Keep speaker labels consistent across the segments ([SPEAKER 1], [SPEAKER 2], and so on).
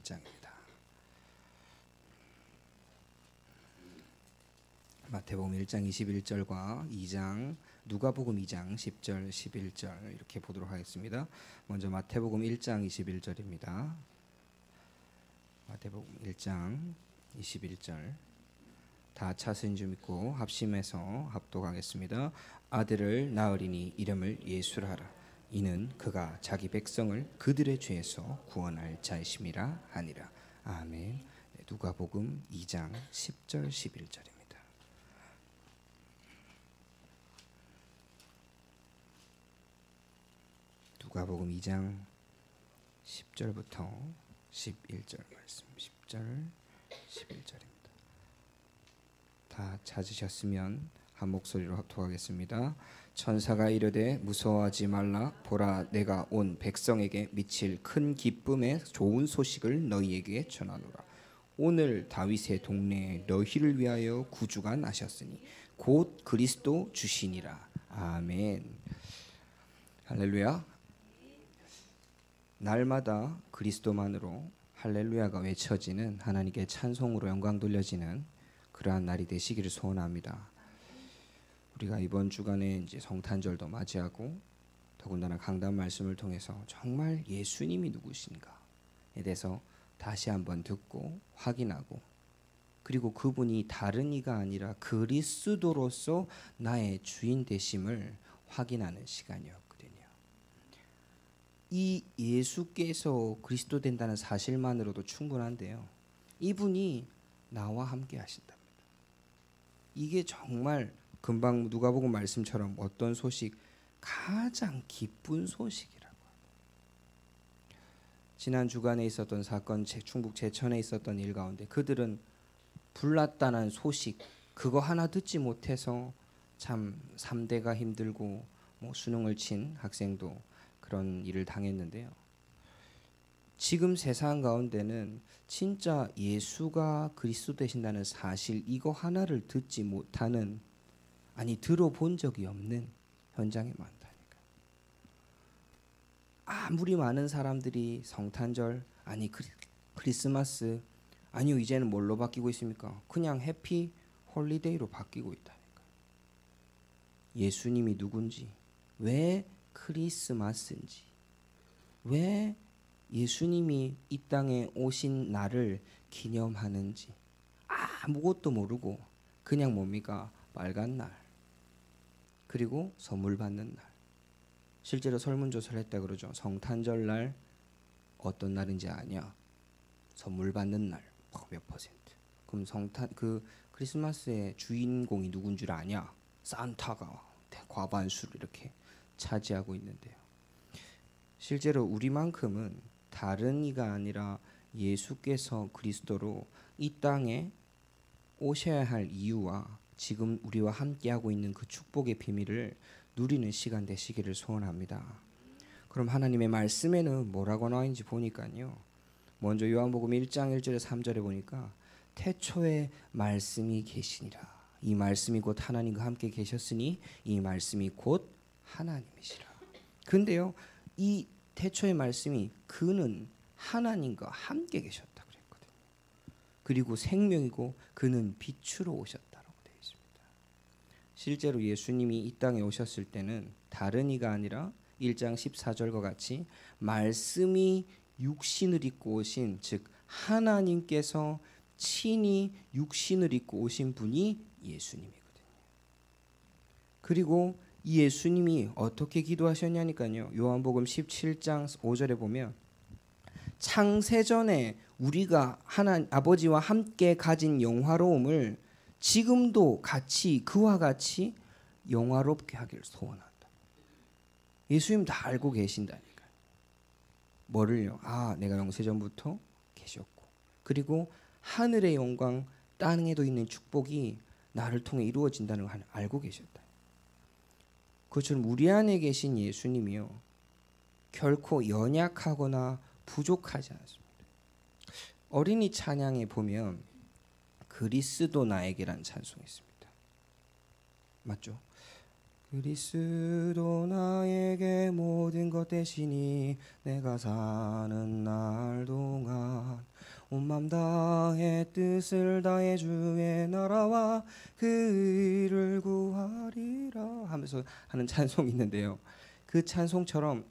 [SPEAKER 1] 1장입니다. 마태복음 1장 21절과 2장 누가복음 2장 10절 11절 이렇게 보도록 하겠습니다. 먼저 마태복음 1장 21절입니다. 마태복음 1장 21절 다 찾으신 줄 믿고 합심해서 합독하겠습니다. 아들을 낳으리니 이름을 예수라 하라. 이는 그가 자기 백성을 그들의 죄에서 구원할 자이심이라 하니라. 아멘. 누가복음 2장 10절 11절입니다. 누가복음 2장 10절부터 11절 말씀. 10절 11절입니다. 다 찾으셨으면 한 목소리로 합독하겠습니다. 천사가 이르되 무서워하지 말라. 보라, 내가 온 백성에게 미칠 큰 기쁨의 좋은 소식을 너희에게 전하노라. 오늘 다윗의 동네에 너희를 위하여 구주가 나셨으니 곧 그리스도 주시니라. 아멘. 할렐루야. 날마다 그리스도만으로 할렐루야가 외쳐지는, 하나님께 찬송으로 영광 돌려지는 그러한 날이 되시기를 소원합니다. 우리가 이번 주간에 이제 성탄절도 맞이하고 더군다나 강단 말씀을 통해서 정말 예수님이 누구신가에 대해서 다시 한번 듣고 확인하고, 그리고 그분이 다른 이가 아니라 그리스도로서 나의 주인 되심을 확인하는 시간이었거든요. 이 예수께서 그리스도 된다는 사실만으로도 충분한데요, 이분이 나와 함께 하신답니다. 이게 정말 금방 누가복음 말씀처럼 어떤 소식, 가장 기쁜 소식이라고. 지난 주간에 있었던 사건, 충북 제천에 있었던 일 가운데 그들은 불났다는 소식 그거 하나 듣지 못해서 참 3대가 힘들고 수능을 친 학생도 그런 일을 당했는데요. 지금 세상 가운데는 진짜 예수가 그리스도 되신다는 사실 이거 하나를 듣지 못하는, 아니 들어본 적이 없는 현장이 많다니까. 아무리 많은 사람들이 성탄절, 아니 크리스마스, 아니요 이제는 뭘로 바뀌고 있습니까? 그냥 해피 홀리데이로 바뀌고 있다니까. 예수님이 누군지, 왜 크리스마스인지, 왜 예수님이 이 땅에 오신 날을 기념하는지 아무것도 모르고 그냥 뭡니까? 빨간 날, 그리고 선물 받는 날. 실제로 설문조사를 했다 그러죠. 성탄절 날 어떤 날인지 아냐? 선물 받는 날 몇 퍼센트. 그럼 크리스마스의 주인공이 누군 줄 아냐? 산타가 과반수를 이렇게 차지하고 있는데요. 실제로 우리만큼은 다른 이가 아니라 예수께서 그리스도로 이 땅에 오셔야 할 이유와 지금 우리와 함께하고 있는 그 축복의 비밀을 누리는 시간 되시기를 소원합니다. 그럼 하나님의 말씀에는 뭐라고 나와 있는지 보니까요, 먼저 요한복음 1장 1절에 3절에 보니까 태초에 말씀이 계시니라. 이 말씀이 곧 하나님과 함께 계셨으니 이 말씀이 곧 하나님이시라. 근데요, 이 태초의 말씀이 그는 하나님과 함께 계셨다 그랬거든요. 그리고 생명이고 그는 빛으로 오셨다라고 되어 있습니다. 실제로 예수님이 이 땅에 오셨을 때는 다른 이가 아니라 1장 14절과 같이 말씀이 육신을 입고 오신, 즉 하나님께서 친히 육신을 입고 오신 분이 예수님이거든요. 그리고 이 예수님이 어떻게 기도하셨냐니까요. 요한복음 17장 5절에 보면 창세전에 우리가 아버지와 함께 가진 영화로움을 지금도 같이 그와 같이 영화롭게 하기를 소원한다. 예수님 다 알고 계신다니까요. 뭐를요? 내가 영세전부터 계셨고, 그리고 하늘의 영광, 땅에도 있는 축복이 나를 통해 이루어진다는 걸 알고 계셨다. 그것처럼 우리 안에 계신 예수님이요, 결코 연약하거나 부족하지 않습니다. 어린이 찬양에 보면 그리스도 나에게란 찬송이 있습니다. 맞죠? 그리스도 나에게 모든 것 되시니 내가 사는 날 동안 온 맘 다해 뜻을 다해 주의 나라와 그 의를 구하리라 하면서 하는 찬송이 있는데요. 그 찬송처럼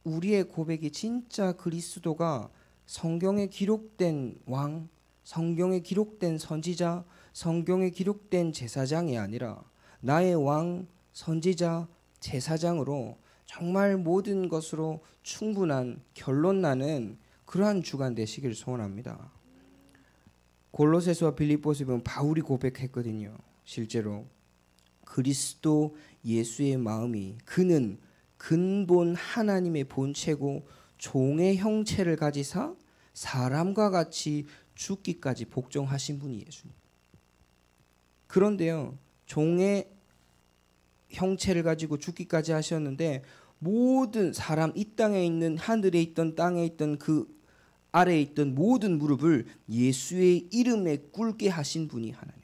[SPEAKER 1] 우리의 고백이 진짜 그리스도가 성경에 기록된 왕, 성경에 기록된 선지자, 성경에 기록된 제사장이 아니라 나의 왕, 선지자, 제사장으로 정말 모든 것으로 충분한 결론 나는 그러한 주간 되시길 소원합니다. 골로새서와 빌립보서 보면 바울이 고백했거든요. 실제로 그리스도 예수의 마음이 그는 근본 하나님의 본체고 종의 형체를 가지사 사람과 같이 죽기까지 복종하신 분이 예수님. 그런데요, 종의 형체를 가지고 죽기까지 하셨는데 모든 사람, 이 땅에 있는, 하늘에 있던, 땅에 있던, 그 아래에 있던 모든 무릎을 예수의 이름에 꿇게 하신 분이 하나님이라.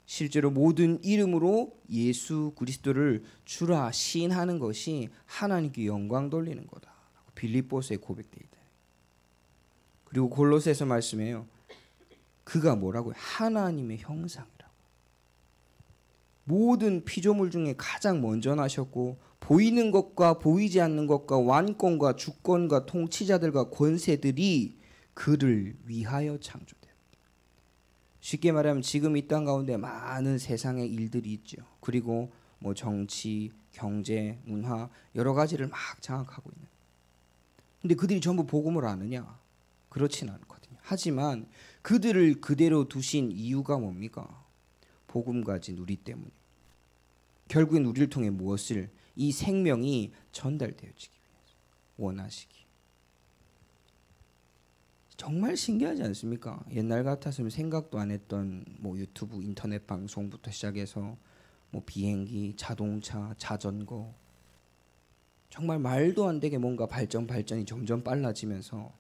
[SPEAKER 1] 실제로 모든 이름으로 예수 그리스도를 주라 시인하는 것이 하나님께 영광 돌리는 거다. 빌립보서에 고백되어 있다. 그리고 골로새서 말씀해요. 그가 뭐라고요? 하나님의 형상이라고. 모든 피조물 중에 가장 먼저 나셨고 보이는 것과 보이지 않는 것과 왕권과 주권과 통치자들과 권세들이 그를 위하여 창조돼요. 쉽게 말하면 지금 이 땅 가운데 많은 세상의 일들이 있죠. 그리고 뭐 정치, 경제, 문화 여러 가지를 막 장악하고 있는. 근데 그들이 전부 복음을 아느냐? 그렇진 않거든요. 하지만 그들을 그대로 두신 이유가 뭡니까? 복음 가진 우리 때문에. 결국엔 우리를 통해 무엇을? 이 생명이 전달되어지기 위해서 원하시기. 정말 신기하지 않습니까? 옛날 같았으면 생각도 안 했던 뭐 유튜브, 인터넷 방송부터 시작해서 뭐 비행기, 자동차, 자전거 정말 말도 안 되게 뭔가 발전이 점점 빨라지면서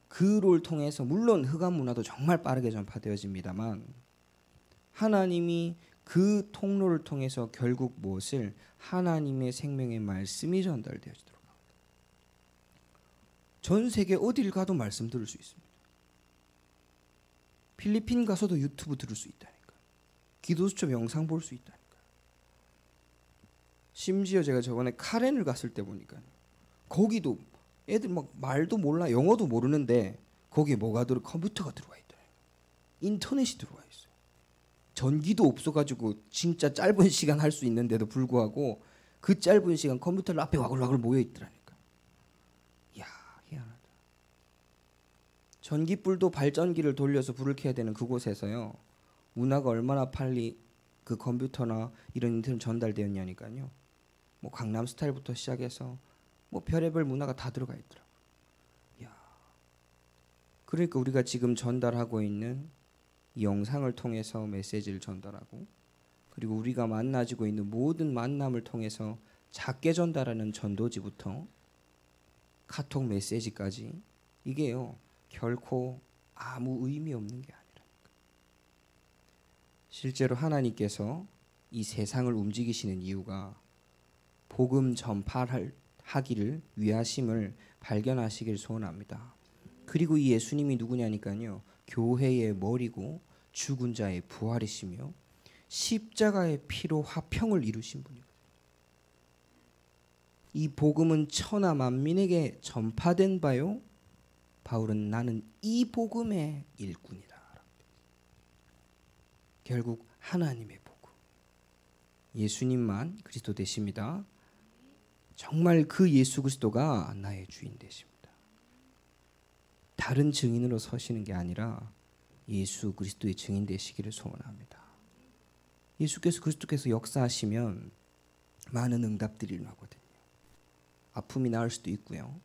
[SPEAKER 1] 그를 통해서 물론 흑암 문화도 정말 빠르게 전파되어집니다만 하나님이 그 통로를 통해서 결국 무엇을? 하나님의 생명의 말씀이 전달되어지도록 합니다. 전 세계 어딜 가도 말씀 들을 수 있습니다. 필리핀 가서도 유튜브 들을 수 있다니까. 기도수첩 영상 볼 수 있다니까. 심지어 제가 저번에 카렌을 갔을 때 보니까 거기도 애들 막 말도 몰라, 영어도 모르는데 거기에 뭐가 컴퓨터가 들어와 있더라고요. 인터넷이 들어와 있어요. 전기도 없어가지고 진짜 짧은 시간 할 수 있는데도 불구하고 그 짧은 시간 컴퓨터 앞에 와글와글 모여 있더라니까. 이야, 희한하다. 전기불도 발전기를 돌려서 불을 켜야 되는 그곳에서요. 문화가 얼마나 빨리 그 컴퓨터나 이런 인터넷 전달되었냐니까요. 뭐 강남 스타일부터 시작해서 뭐 별의별 문화가 다 들어가 있더라고요. 이야. 그러니까 우리가 지금 전달하고 있는 이 영상을 통해서 메시지를 전달하고 그리고 우리가 만나지고 있는 모든 만남을 통해서 작게 전달하는 전도지부터 카톡 메시지까지 이게요 결코 아무 의미 없는 게 아니라 실제로 하나님께서 이 세상을 움직이시는 이유가 복음 전파하기를 위하심을 발견하시길 소원합니다. 그리고 이 예수님이 누구냐니까요. 교회의 머리고 죽은 자의 부활이시며 십자가의 피로 화평을 이루신 분입니다. 이 복음은 천하 만민에게 전파된 바요. 바울은 나는 이 복음의 일꾼이다. 결국 하나님의 복음. 예수님만 그리스도 되십니다. 정말 그 예수 그리스도가 나의 주인 되십니다. 다른 증인으로 서시는 게 아니라 예수 그리스도의 증인 되시기를 소원합니다. 예수께서 그리스도께서 역사하시면 많은 응답들이 일어나거든요. 아픔이 나을 수도 있고요.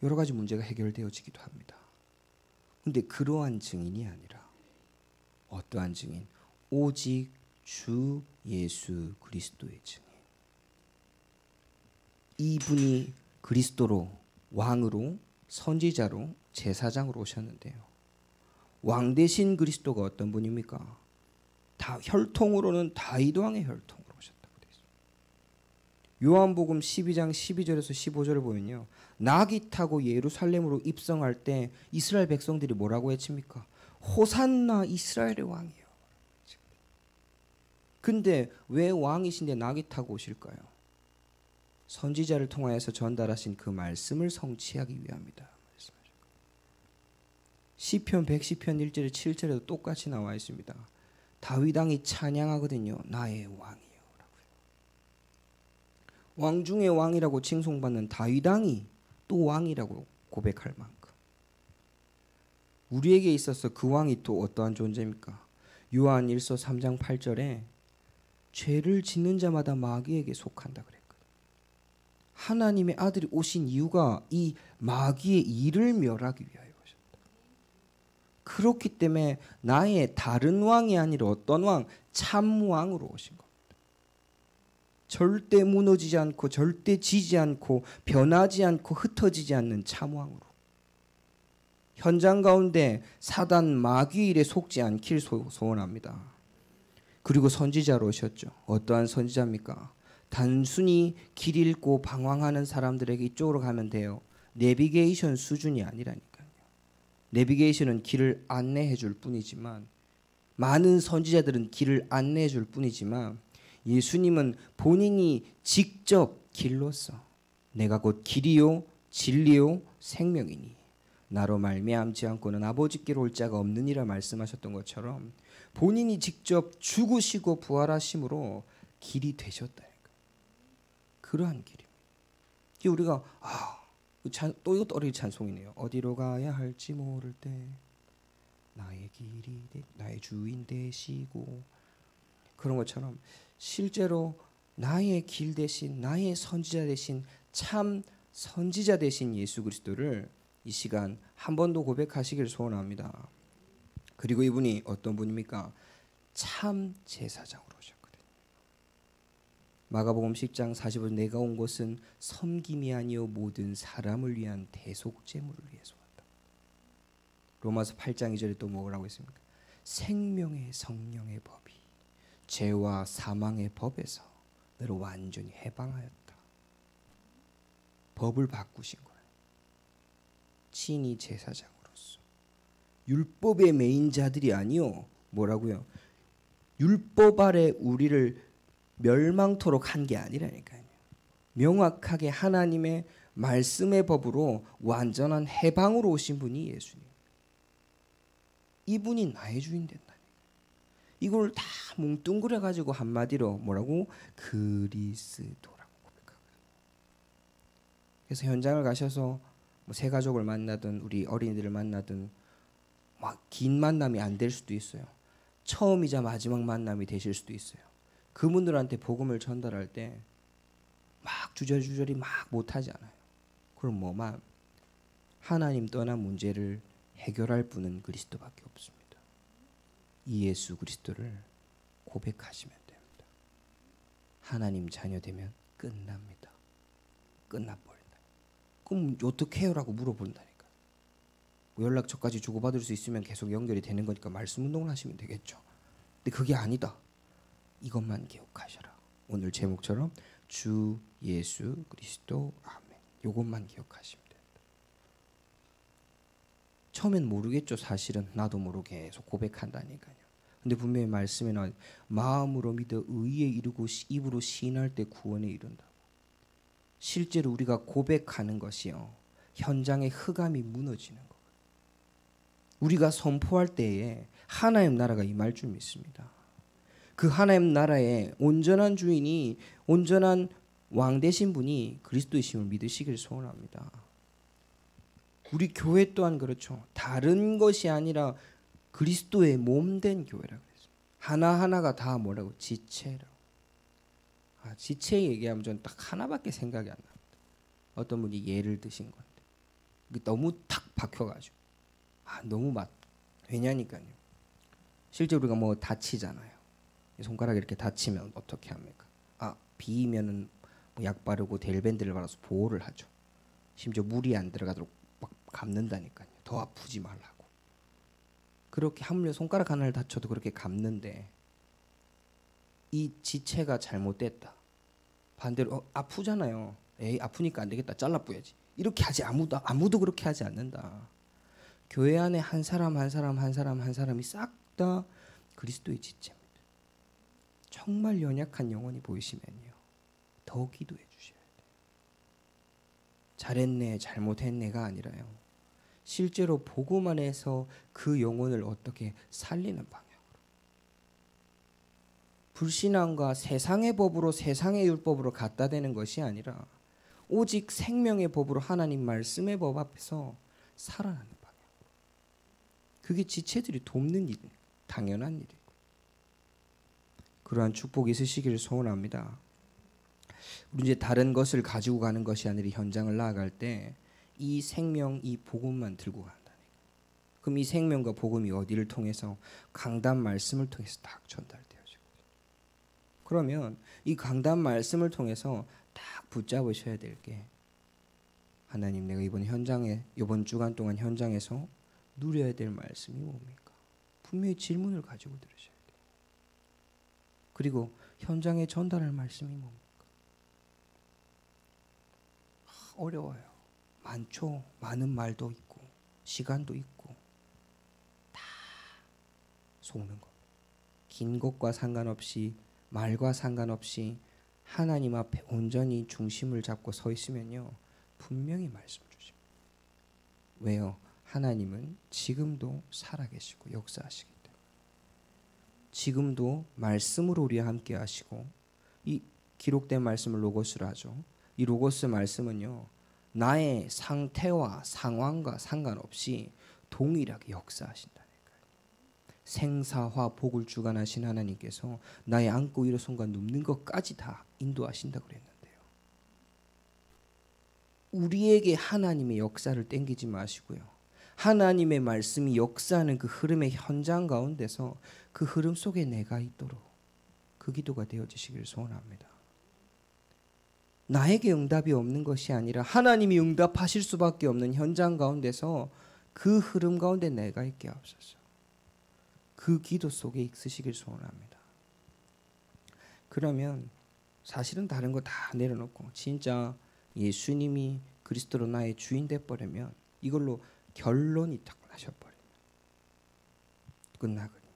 [SPEAKER 1] 여러 가지 문제가 해결되어지기도 합니다. 근데 그러한 증인이 아니라 어떠한 증인? 오직 주 예수 그리스도의 증인. 이분이 그리스도로 왕으로 선지자로 제사장으로 오셨는데요. 왕 대신 그리스도가 어떤 분입니까? 다 혈통으로는 다윗 왕의 혈통으로 오셨다고 되어 있습니다. 요한복음 12장 12절에서 15절을 보면요. 낙이 타고 예루살렘으로 입성할 때 이스라엘 백성들이 뭐라고 외칩니까? 호산나 이스라엘의 왕이요. 근데 왜 왕이신데 낙이 타고 오실까요? 선지자를 통하여서 전달하신 그 말씀을 성취하기 위함이다. 시편 110편 1절에 7절에도 똑같이 나와 있습니다. 다윗 왕이 찬양하거든요. 나의 왕이요. 왕 중의 왕이라고 칭송받는 다윗 왕이 또 왕이라고 고백할 만큼 우리에게 있어서 그 왕이 또 어떠한 존재입니까? 요한 1서 3장 8절에 죄를 짓는 자마다 마귀에게 속한다 그랬거든요. 하나님의 아들이 오신 이유가 이 마귀의 일을 멸하기 위하여 오셨다. 그렇기 때문에 나의 다른 왕이 아니라 어떤 왕? 참 왕으로 오신 겁니다. 절대 무너지지 않고 절대 지지 않고 변하지 않고 흩어지지 않는 참왕으로 현장 가운데 사단 마귀 일에 속지 않길 소원합니다. 그리고 선지자로 오셨죠. 어떠한 선지자입니까? 단순히 길 잃고 방황하는 사람들에게 이쪽으로 가면 돼요. 내비게이션 수준이 아니라니까요. 내비게이션은 길을 안내해 줄 뿐이지만 많은 선지자들은 길을 안내해 줄 뿐이지만 예수님은 본인이 직접 길로서 내가 곧 길이요 진리요 생명이니 나로 말미암지 않고는 아버지께로 올 자가 없느니라 말씀하셨던 것처럼 본인이 직접 죽으시고 부활하심으로 길이 되셨다. 그러한 길입니다. 우리가 또 이것도 어린 찬송이네요. 어디로 가야 할지 모를 때 나의 길이 나의 주인 되시고 그런 것처럼 실제로 나의 길 대신 나의 선지자 대신 참 선지자 대신 예수 그리스도를 이 시간 한 번 더 고백하시길 소원합니다. 그리고 이분이 어떤 분입니까? 참 제사장으로 오셨거든요. 마가복음 10장 45절 내가 온 것은 섬김이 아니요 모든 사람을 위한 대속제물을 위해서 왔다. 로마서 8장 2절에 또 뭐라고 했습니까? 생명의 성령의 법이 죄와 사망의 법에서 너를 완전히 해방하였다. 법을 바꾸신 거예요. 친히 제사장으로서 율법의 매인 자들이 아니요 뭐라고요? 율법 아래 우리를 멸망토록 한 게 아니라니까요. 명확하게 하나님의 말씀의 법으로 완전한 해방으로 오신 분이 예수님. 이분이 나의 주인 된다. 이걸 다 뭉뚱그려 가지고 한마디로 뭐라고? 그리스도라고 고백하고요. 그래서 현장을 가셔서 새 가족을 만나든 우리 어린이들을 만나든 막 긴 만남이 안 될 수도 있어요. 처음이자 마지막 만남이 되실 수도 있어요. 그분들한테 복음을 전달할 때 막 주저리 막 못하지 않아요. 그럼 뭐만 하나님 떠난 문제를 해결할 분은 그리스도밖에 없습니다. 이 예수 그리스도를 고백하시면 됩니다. 하나님 자녀 되면 끝납니다. 끝나버린다. 그럼 어떻게 해요? 라고 물어본다니까. 연락처까지 주고받을 수 있으면 계속 연결이 되는 거니까 말씀 운동을 하시면 되겠죠. 근데 그게 아니다. 이것만 기억하셔라. 오늘 제목처럼 주 예수 그리스도 아멘. 이것만 기억하시면 됩니다. 처음엔 모르겠죠. 사실은 나도 모르게 계속 고백한다니까요. 근데 분명히 말씀에 나와 마음으로 믿어 의에 이르고 입으로 시인할 때 구원에 이른다. 실제로 우리가 고백하는 것이요 현장의 흑암이 무너지는 것. 우리가 선포할 때에 하나님 나라가 임할 줄 믿습니다. 그 하나님 나라의 온전한 주인이 온전한 왕 되신 분이 그리스도이심을 믿으시길 소원합니다. 우리 교회 또한 그렇죠. 다른 것이 아니라 그리스도의 몸된 교회라고 그랬어요. 하나하나가 다 뭐라고? 지체라고. 지체 얘기하면 전 딱 하나밖에 생각이 안 납니다. 어떤 분이 예를 드신 건데 너무 탁 박혀가지고 너무 왜냐니까요. 실제 우리가 뭐 다치잖아요. 손가락 이렇게 다치면 어떻게 합니까? 비면은 약 바르고 델밴드를 발라서 보호를 하죠. 심지어 물이 안 들어가도록 막 감는다니까요. 더 아프지 말라고. 그렇게 하물며 손가락 하나를 다쳐도 그렇게 감는데 이 지체가 잘못됐다. 반대로 아프잖아요. 에이 아프니까 안 되겠다. 잘라뿌야지. 이렇게 하지 아무도 그렇게 하지 않는다. 교회 안에 한 사람이 싹 다 그리스도의 지체입니다. 정말 연약한 영혼이 보이시면요, 더 기도해 주셔야 돼요. 잘했네, 잘못했네가 아니라요, 실제로 복음 안에서 그 영혼을 어떻게 살리는 방향으로. 불신앙과 세상의 법으로, 세상의 율법으로 갖다 대는 것이 아니라 오직 생명의 법으로 하나님 말씀의 법 앞에서 살아나는 방향. 그게 지체들이 돕는 일, 당연한 일이고, 그러한 축복이 있으시기를 소원합니다. 우리 이제 다른 것을 가지고 가는 것이 아니라 현장을 나아갈 때 이 생명, 이 복음만 들고 간다니까. 그럼 이 생명과 복음이 어디를 통해서? 강단 말씀을 통해서 딱 전달되어지고, 그러면 이 강단 말씀을 통해서 딱 붙잡으셔야 될 게, 하나님, 내가 이번 주간 동안 현장에서 누려야 될 말씀이 뭡니까? 분명히 질문을 가지고 들으셔야 돼요. 그리고 현장에 전달할 말씀이 뭡니까? 어려워요. 많죠. 많은 말도 있고 시간도 있고 다 속는 것. 긴 것과 상관없이, 말과 상관없이 하나님 앞에 온전히 중심을 잡고 서 있으면요, 분명히 말씀 주십니다. 왜요? 하나님은 지금도 살아계시고 역사하시기 때문에. 지금도 말씀으로 우리와 함께 하시고, 이 기록된 말씀을 로고스로 하죠. 이 로고스 말씀은요, 나의 상태와 상황과 상관없이 동일하게 역사하신다니까요. 생사화 복을 주관하신 하나님께서 나의 안고 일어선과 눕는 것까지 다 인도하신다고 그랬는데요, 우리에게 하나님의 역사를 땡기지 마시고요, 하나님의 말씀이 역사하는 그 흐름의 현장 가운데서 그 흐름 속에 내가 있도록 그 기도가 되어지시기를 소원합니다. 나에게 응답이 없는 것이 아니라 하나님이 응답하실 수밖에 없는 현장 가운데서 그 흐름 가운데 내가 있게 하옵소서. 그 기도 속에 있으시길 소원합니다. 그러면 사실은 다른 거 다 내려놓고 진짜 예수님이 그리스도로 나의 주인 돼버리면, 이걸로 결론이 딱 나셔버리면 끝나거든요.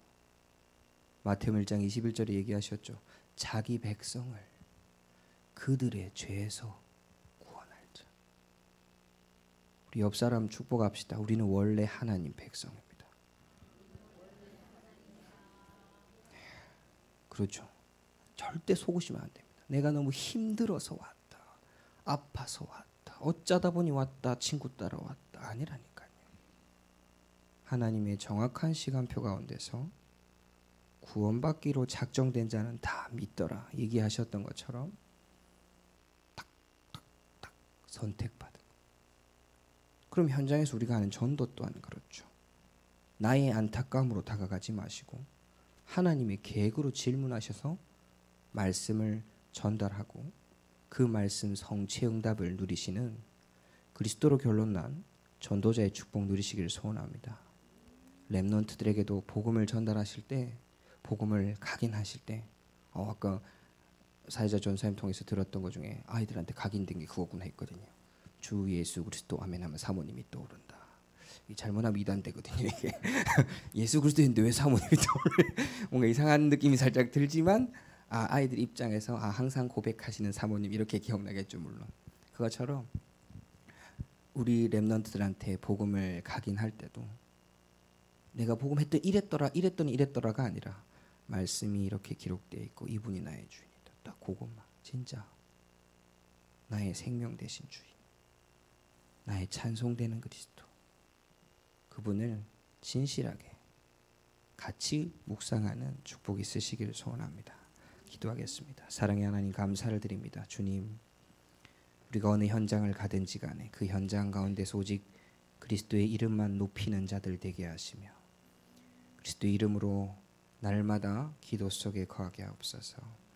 [SPEAKER 1] 마태복음 1장 21절에 얘기하셨죠. 자기 백성을 그들의 죄에서 구원할 자. 우리 옆 사람 축복합시다. 우리는 원래 하나님 백성입니다. 그렇죠. 절대 속으시면 안 됩니다. 내가 너무 힘들어서 왔다, 아파서 왔다, 어쩌다 보니 왔다, 친구 따라 왔다, 아니라니까요. 하나님의 정확한 시간표 가운데서 구원받기로 작정된 자는 다 믿더라 얘기하셨던 것처럼 선택받은. 그럼 현장에서 우리가 하는 전도 또한 그렇죠. 나의 안타까움으로 다가가지 마시고 하나님의 계획으로 질문하셔서 말씀을 전달하고 그 말씀 성취 응답을 누리시는 그리스도로 결론난 전도자의 축복 누리시기를 소원합니다. 렘넌트들에게도 복음을 전달하실 때, 복음을 각인하실 때, 아까 사회자 전사님 통해서 들었던 것 중에 아이들한테 각인된 게 그거구나 했거든요. 주 예수 그리스도 아멘 하면 사모님이 떠오른다. 잘못하면 이단되거든요. 이게 예수 그리스도인데 왜 사모님이 떠오르? 뭔가 이상한 느낌이 살짝 들지만 아이들 입장에서 항상 고백하시는 사모님 이렇게 기억나겠죠. 물론 그것처럼 우리 렘넌트들한테 복음을 각인할 때도 내가 복음했더니 이랬더니 이랬더라가 아니라 말씀이 이렇게 기록되어 있고 이분이 나의 주인이다. 딱 그것만. 진짜 나의 생명 되신 주인, 나의 찬송되는 그리스도, 그분을 진실하게 같이 묵상하는 축복이 있으시기를 소원합니다. 기도하겠습니다. 사랑의 하나님, 감사를 드립니다. 주님, 우리가 어느 현장을 가든지 간에 그 현장 가운데서 오직 그리스도의 이름만 높이는 자들 되게 하시며 그리스도의 이름으로 날마다 기도 속에 거하게 하옵소서.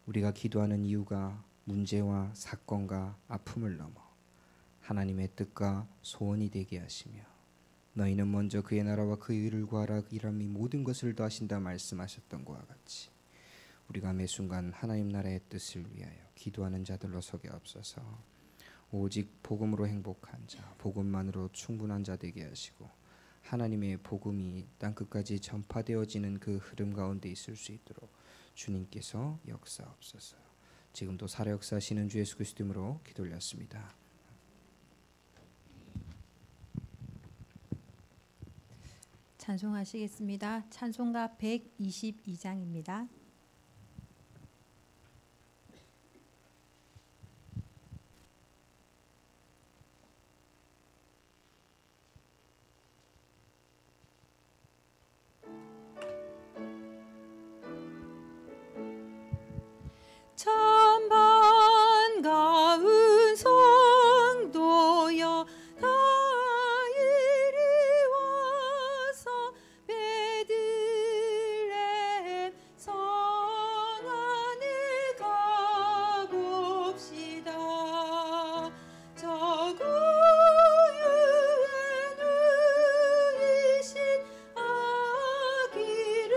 [SPEAKER 1] 우리가 기도하는 이유가 문제와 사건과 아픔을 넘어 하나님의 뜻과 소원이 되게 하시며 너희는 먼저 그의 나라와 그의 의를 구하라 이람이 모든 것을 더하신다 말씀하셨던 것과 같이 우리가 매 순간 하나님 나라의 뜻을 위하여 기도하는 자들로 서게 없어서 오직 복음으로 행복한 자, 복음만으로 충분한 자 되게 하시고 하나님의 복음이 땅끝까지 전파되어지는 그 흐름 가운데 있을 수 있도록 주님께서 역사하옵소서. 지금도 살아 역사하시는 주 예수 그리스도 이름으로 기도 올렸습니다.
[SPEAKER 2] 찬송하시겠습니다. 찬송가 122장입니다. 참 반가운 성도여 다 이리 와서 베들레헴 성 안에 가봅시다. 저 구유에 누이신 아기를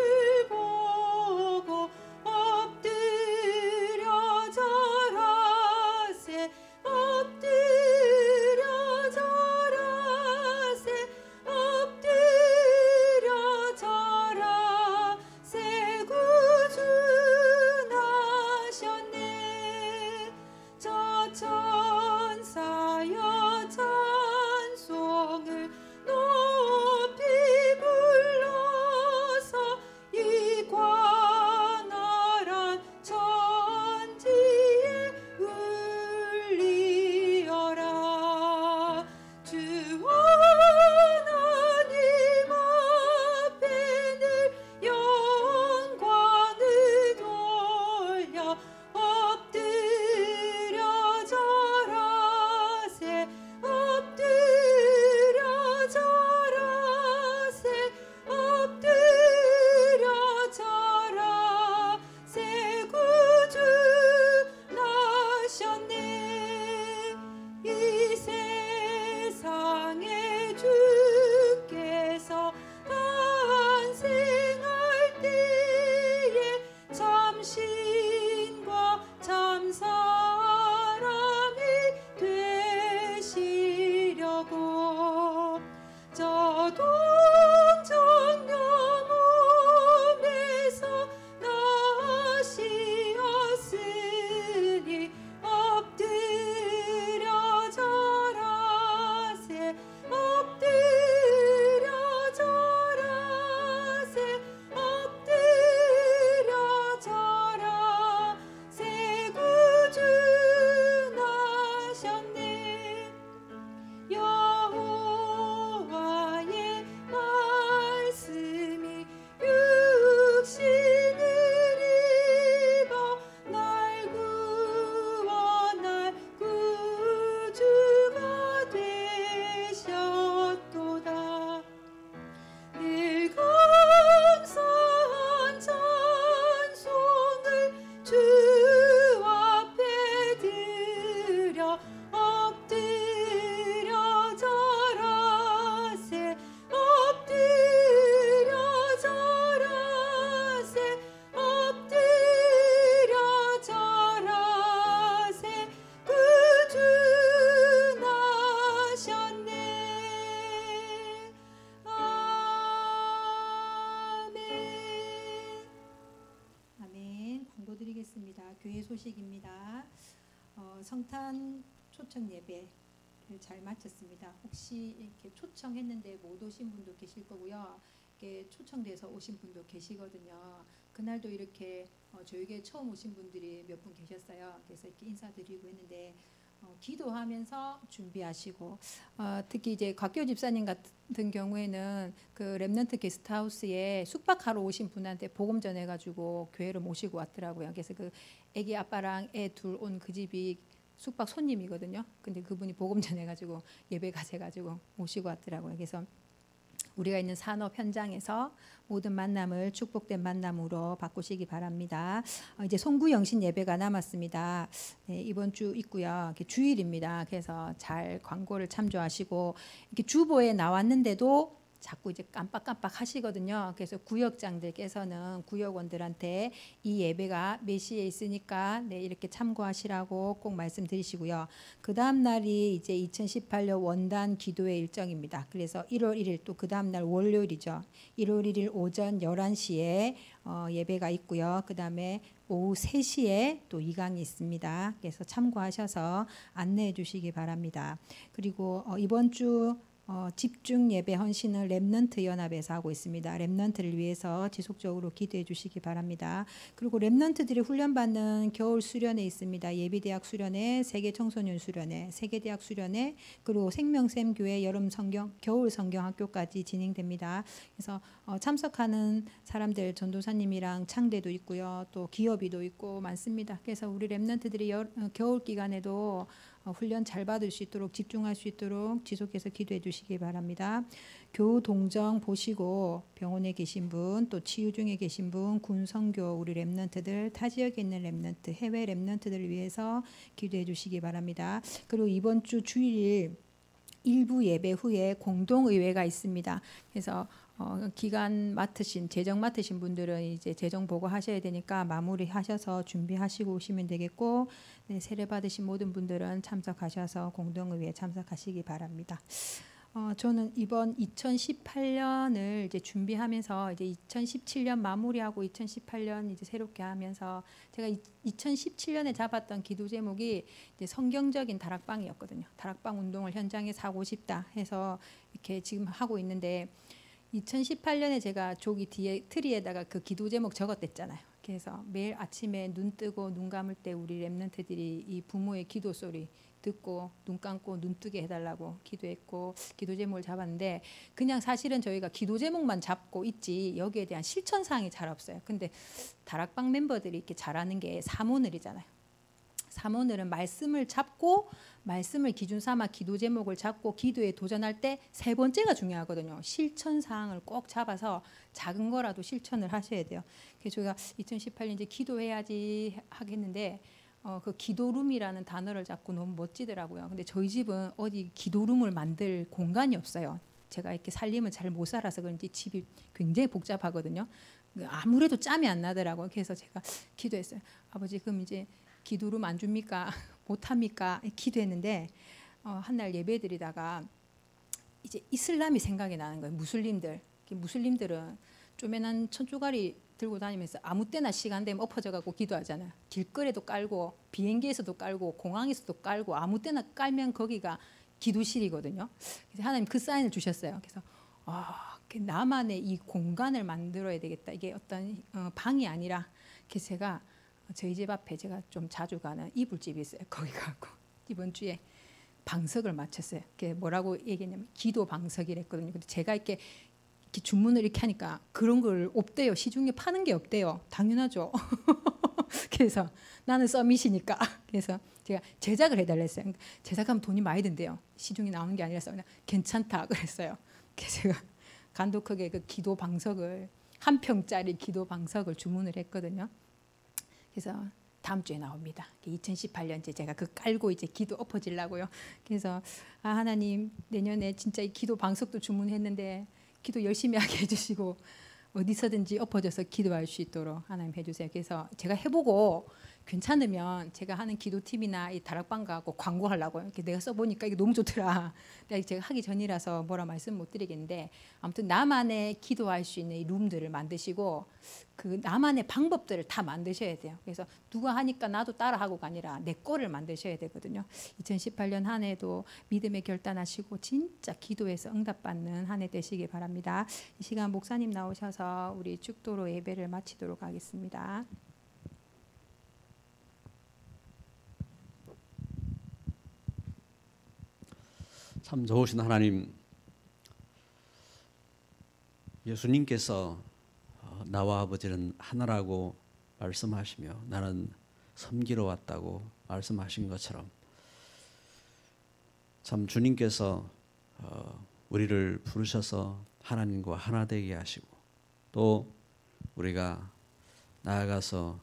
[SPEAKER 2] 보고 엎드려 절하세 엎드려 절하세 엎드려 절하세 구주 나셨네. 저 천사여 찬송을 높이 불러서 이 광활한 천지에 울리어라. 주 하나님 앞에 늘 영광을 돌려 엎드려 절하세 엎드려 절하세 엎드려 절하세 구주 나셨네. 이 세상에 주께서 탄생할 때에 참 신과 참 사람이 되시려고 저 동정녀 몸에서 나시었으니 엎드려 절하세 엎드려 절하세 엎드려 절하세 구주 나셨네. 여호와의 말씀이 육신을 입어 날 구원할 구주가 되셨도다. 늘 감사한 찬송을 주 앞에 드려 엎드려 절하세 엎드려 절하세 엎드려 절하세 구주 나셨네. 아멘. 아멘. 광고 드리겠습니다. 교회 소식입니다. 성탄 초청 예배를 잘 마쳤습니다. 혹시 이렇게 초청했는데 못 오신 분도 계실 거고요. 이렇게 초청돼서 오신 분도 계시거든요. 그날도 이렇게 저희 교회 처음 오신 분들이 몇 분 계셨어요. 그래서 이렇게 인사드리고 했는데 기도하면서 준비하시고 특히 이제 곽교 집사님 같은 경우에는 그 렘넌트 게스트하우스에 숙박하러 오신 분한테 복음 전해가지고 교회를 모시고 왔더라고요. 그래서 그 아기 아빠랑 애 둘 온 그 집이 숙박 손님이거든요. 근데 그분이 복음 전해가지고 예배 가져가지고 모시고 왔더라고요. 그래서 우리가 있는 산업 현장에서 모든 만남을 축복된 만남으로 바꾸시기 바랍니다. 이제 송구영신 예배가 남았습니다. 네, 이번 주 있고요. 주일입니다. 그래서 잘 광고를 참조하시고 이렇게 주보에 나왔는데도 자꾸 이제 깜빡깜빡 하시거든요. 그래서 구역장들께서는 구역원들한테 이 예배가 몇 시에 있으니까 네, 이렇게 참고하시라고 꼭 말씀드리시고요. 그 다음 날이 이제 2018년 원단 기도회 일정입니다. 그래서 1월 1일 또 그 다음 날 월요일이죠. 1월 1일 오전 11시에 예배가 있고요. 그 다음에 오후 3시에 또 2강이 있습니다. 그래서 참고하셔서 안내해 주시기 바랍니다. 그리고 이번 주 집중 예배 헌신을 렘넌트 연합에서 하고 있습니다. 렘넌트를 위해서 지속적으로 기도해 주시기 바랍니다. 그리고 렘넌트들이 훈련받는 겨울 수련회 있습니다. 예비대학 수련회, 세계 청소년 수련회, 세계대학 수련회, 그리고 생명샘교회 여름 성경, 겨울 성경학교까지 진행됩니다. 그래서 참석하는 사람들 전도사님이랑 창대도 있고요. 또 기업이도 있고 많습니다. 그래서 우리 렘넌트들이 겨울 기간에도 훈련 잘 받을 수 있도록 집중할 수 있도록 지속해서 기도해 주시기 바랍니다. 교우 동정 보시고 병원에 계신 분, 또 치유 중에 계신 분, 군 선교 우리 렘넌트들, 타 지역에 있는 렘넌트, 해외 렘넌트들을 위해서 기도해 주시기 바랍니다. 그리고 이번 주 주일 일부 예배 후에 공동의회가 있습니다. 그래서 기간 맡으신 재정 맡으신 분들은 이제 재정 보고하셔야 되니까 마무리하셔서 준비하시고 오시면 되겠고, 네, 세례 받으신 모든 분들은 참석하셔서 공동의회에 참석하시기 바랍니다. 저는 이번 2018년을 이제 준비하면서 이제 2017년 마무리하고 2018년 이제 새롭게 하면서 제가 2017년에 잡았던 기도 제목이 이제 성경적인 다락방이었거든요. 다락방 운동을 현장에서 하고 싶다 해서 이렇게 지금 하고 있는데 2018년에 제가 조기 뒤에 트리에다가 그 기도 제목 적었댔잖아요. 그래서 매일 아침에 눈 뜨고 눈 감을 때 우리 렘넌트들이 이 부모의 기도 소리 듣고 눈 감고 눈 뜨게 해달라고 기도했고 기도 제목을 잡았는데 그냥 사실은 저희가 기도 제목만 잡고 있지 여기에 대한 실천 사항이 잘 없어요. 근데 다락방 멤버들이 이렇게 잘하는 게 사모늘이잖아요. 사모늘은 말씀을 잡고 말씀을 기준 삼아 기도 제목을 잡고 기도에 도전할 때 세 번째가 중요하거든요. 실천 사항을 꼭 잡아서 작은 거라도 실천을 하셔야 돼요. 그래서 저희가 2018년 이제 기도해야지 하겠는데 그 기도룸이라는 단어를 잡고 너무 멋지더라고요. 근데 저희 집은 어디 기도룸을 만들 공간이 없어요. 제가 이렇게 살림을 잘 못 살아서 그런지 집이 굉장히 복잡하거든요. 아무래도 짬이 안 나더라고요. 그래서 제가 기도했어요. 아버지 그럼 이제 기도룸 안 줍니까? 못 합니까? 기도했는데 한 날 예배 드리다가 이제 이슬람이 생각이 나는 거예요. 무슬림들은 쪼매난 천조가리 들고 다니면서 아무 때나 시간 되면 엎어져 갖고 기도하잖아요. 길거리에도 깔고 비행기에서도 깔고 공항에서도 깔고 아무 때나 깔면 거기가 기도실이거든요. 그래서 하나님 그 사인을 주셨어요. 그래서 나만의 이 공간을 만들어야 되겠다. 이게 어떤 방이 아니라 그래서 제가 저희 집 앞에 제가 좀 자주 가는 이불집이 있어요. 거기 가고 이번 주에 방석을 맞췄어요. 그게 뭐라고 얘기했냐면 기도 방석이랬거든요. 근데 제가 이렇게 주문을 이렇게 하니까 그런 걸 없대요. 시중에 파는 게 없대요. 당연하죠. 그래서 나는 서밋이니까 그래서 제가 제작을 해달라 했어요. 제작하면 돈이 많이 든대요. 시중에 나오는 게 아니라서 그냥 괜찮다 그랬어요. 그래서 제가 간독하게 그 기도 방석을 한 평짜리 기도 방석을 주문을 했거든요. 그래서 다음 주에 나옵니다. 2018년째 제가 그 깔고 이제 기도 엎어지려고요. 그래서 하나님 내년에 진짜 이 기도 방석도 주문했는데 기도 열심히 하게 해주시고 어디서든지 엎어져서 기도할 수 있도록 하나님 해주세요. 그래서 제가 해보고 괜찮으면 제가 하는 기도팀이나 이 다락방 가고 광고하려고요. 이렇게 내가 써보니까 이게 너무 좋더라. 제가 하기 전이라서 뭐라 말씀 못 드리겠는데 아무튼 나만의 기도할 수 있는 이 룸들을 만드시고 그 나만의 방법들을 다 만드셔야 돼요. 그래서 누가 하니까 나도 따라하고가 아니라 내 거를 만드셔야 되거든요. 2018년 한 해도 믿음의 결단하시고 진짜 기도해서 응답받는 한 해 되시기 바랍니다. 이 시간 목사님 나오셔서 우리 축도로 예배를 마치도록 하겠습니다.
[SPEAKER 3] 참 좋으신 하나님, 예수님께서 나와 아버지는 하나라고 말씀하시며 나는 섬기러 왔다고 말씀하신 것처럼 참 주님께서 우리를 부르셔서 하나님과 하나 되게 하시고 또 우리가 나아가서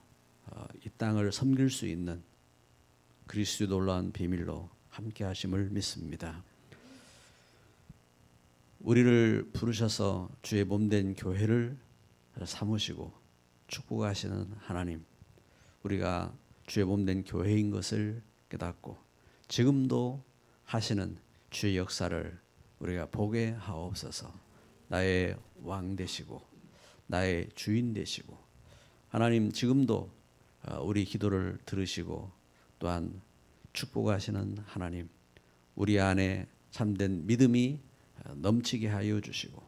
[SPEAKER 3] 이 땅을 섬길 수 있는 그리스도의 놀라운 비밀로 함께 하심을 믿습니다. 우리를 부르셔서 주의 몸된 교회를 삼으시고 축복하시는 하나님, 우리가 주의 몸된 교회인 것을 깨닫고 지금도 하시는 주의 역사를 우리가 보게 하옵소서. 나의 왕 되시고 나의 주인 되시고 하나님, 지금도 우리 기도를 들으시고 또한 축복하시는 하나님, 우리 안에 참된 믿음이 넘치게 하여 주시고,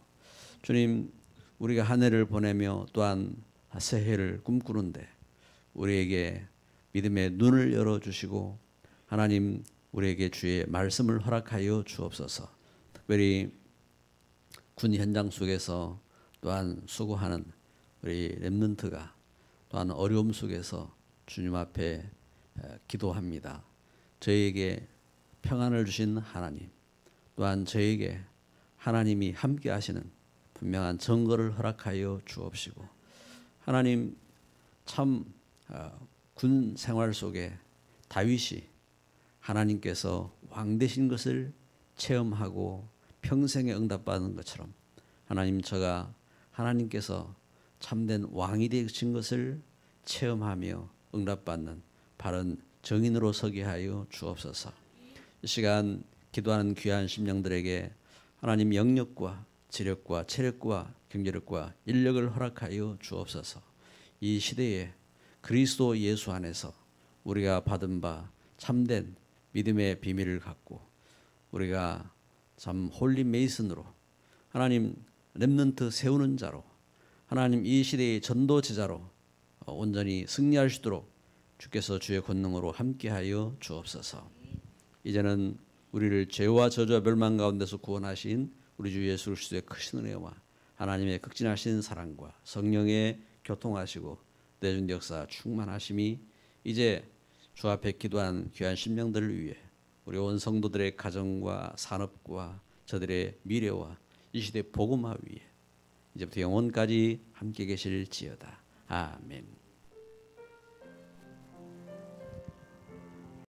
[SPEAKER 3] 주님, 우리가 한 해를 보내며 또한 새해를 꿈꾸는데 우리에게 믿음의 눈을 열어주시고 하나님, 우리에게 주의 말씀을 허락하여 주옵소서. 특별히 군 현장 속에서 또한 수고하는 우리 렘넌트가 또한 어려움 속에서 주님 앞에 기도합니다. 저희에게 평안을 주신 하나님, 또한 저에게 하나님이 함께 하시는 분명한 증거를 허락하여 주옵시고, 하나님, 참 군 생활 속에 다윗이 하나님께서 왕 되신 것을 체험하고 평생에 응답받은 것처럼 하나님, 저가 하나님께서 참된 왕이 되신 것을 체험하며 응답받는 바른 정인으로 서게 하여 주옵소서. 이 시간 기도하는 귀한 심령들에게 하나님 영력과 지력과 체력과 경제력과 인력을 허락하여 주옵소서. 이 시대에 그리스도 예수 안에서 우리가 받은 바 참된 믿음의 비밀을 갖고 우리가 참 홀리 메이슨으로 하나님 렘넌트 세우는 자로 하나님 이 시대의 전도 제자로 온전히 승리할 수 있도록 주께서 주의 권능으로 함께하여 주옵소서. 이제는 우리를 죄와 저주와 멸망 가운데서 구원하신 우리 주 예수 그리스도의 크신 은혜와 하나님의 극진하신 사랑과 성령의 교통하시고 내준 역사 충만하심이 이제 주 앞에 기도한 귀한 심령들을 위해 우리 온 성도들의 가정과 산업과 저들의 미래와 이 시대 복음화 위에 이제부터 영원까지 함께 계실지어다. 아멘.